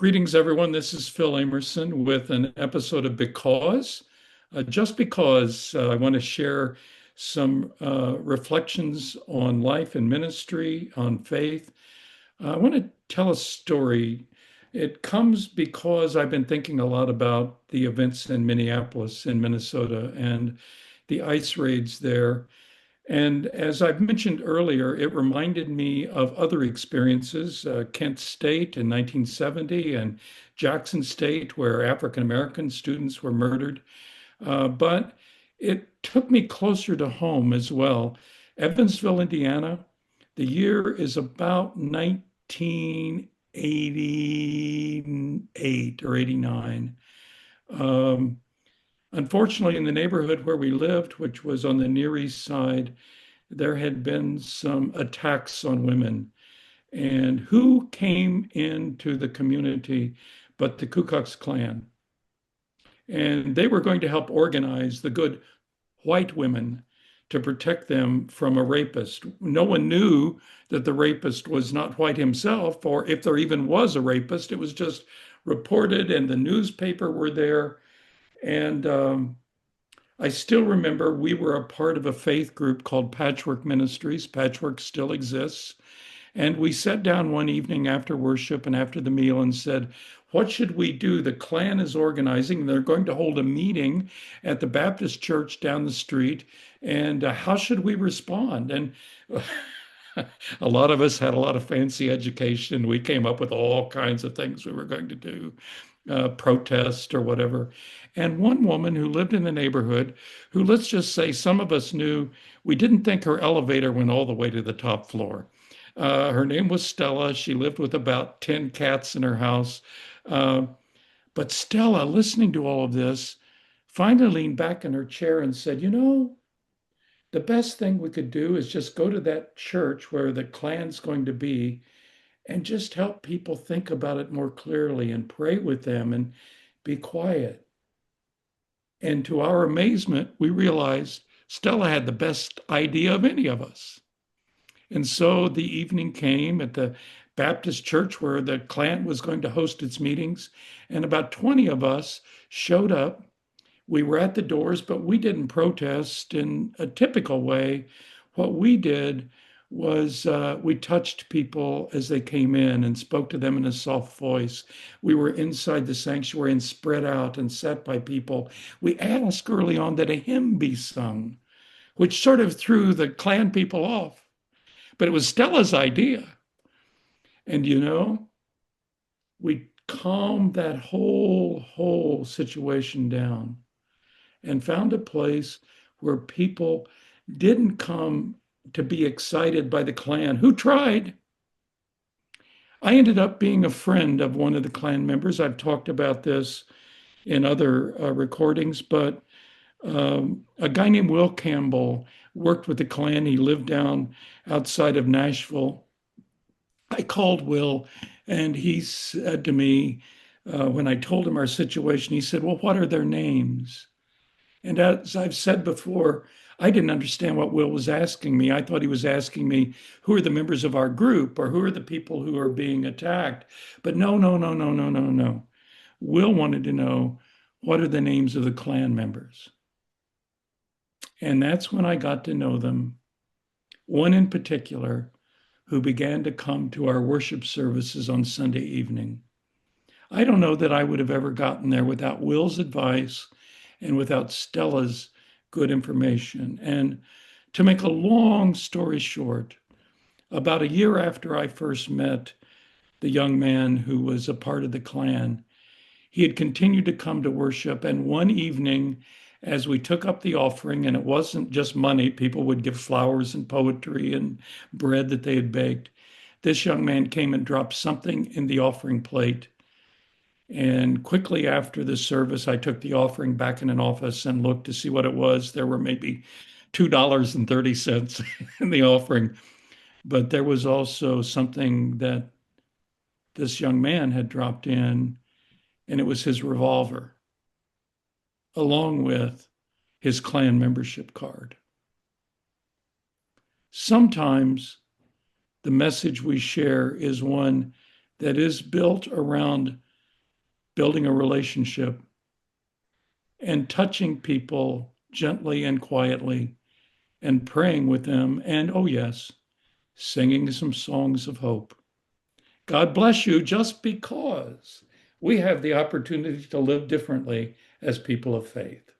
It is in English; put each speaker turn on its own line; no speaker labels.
Greetings, everyone. This is Phil Amerson with an episode of Because. Just because I want to share some reflections on life and ministry, on faith. I want to tell a story. It comes because I've been thinking a lot about the events in Minneapolis, in Minnesota, and the ICE raids there. And as I've mentioned earlier, it reminded me of other experiences, Kent State in 1970 and Jackson State, where African American students were murdered. But it took me closer to home as well. Evansville, Indiana, the year is about 1988 or 89. Um, Unfortunately, in the neighborhood where we lived, which was on the Near East Side, there had been some attacks on women. And who came into the community but the Ku Klux Klan? And they were going to help organize the good white women to protect them from a rapist. No one knew that the rapist was not white himself, or if there even was a rapist, it was just reported, and the newspaper were there. And I still remember we were a part of a faith group called Patchwork Ministries. Patchwork still exists. And we sat down one evening after worship and after the meal and said, what should we do? The Klan is organizing. They're going to hold a meeting at the Baptist church down the street. And how should we respond? And a lot of us had a lot of fancy education. We came up with all kinds of things we were going to do, protest or whatever. And one woman who lived in the neighborhood, who, let's just say, some of us knew, we didn't think her elevator went all the way to the top floor. Her name was Stella. She lived with about 10 cats in her house. Uh, but Stella, listening to all of this, finally leaned back in her chair and said, the best thing we could do is just go to that church where the Klan's going to be and just help people think about it more clearly and pray with them and be quiet. And to our amazement, we realized Stella had the best idea of any of us. And so the evening came at the Baptist church where the Klan was going to host its meetings, and about 20 of us showed up. We were at the doors, but we didn't protest in a typical way. What we did was we touched people as they came in and spoke to them in a soft voice. We were inside the sanctuary and spread out and sat by people. We asked early on that a hymn be sung, which sort of threw the Klan people off. But it was Stella's idea. And we calmed that whole situation down and found a place where people didn't come to be excited by the Klan, who tried. I ended up being a friend of one of the Klan members. I've talked about this in other recordings, but a guy named Will Campbell worked with the Klan. He lived down outside of Nashville. I called Will, and he said to me, when I told him our situation, he said, well, what are their names? And as I've said before, I didn't understand what Will was asking me. I thought he was asking me, who are the members of our group, or who are the people who are being attacked? But no, no, no, no, no, no, no. Will wanted to know, what are the names of the Klan members? And that's when I got to know them. One in particular who began to come to our worship services on Sunday evening. I don't know that I would have ever gotten there without Will's advice and without Stella's good information. And to make a long story short, about a year after I first met the young man who was a part of the Klan, he had continued to come to worship. And one evening, as we took up the offering, and it wasn't just money, people would give flowers and poetry and bread that they had baked. This young man came and dropped something in the offering plate. And quickly after the service, I took the offering back in an office and looked to see what it was. There were maybe $2.30 in the offering, but there was also something that this young man had dropped in, and it was his revolver, along with his Klan membership card. Sometimes the message we share is one that is built around building a relationship, and touching people gently and quietly and praying with them. And oh, yes, singing some songs of hope. God bless you just because we have the opportunity to live differently as people of faith.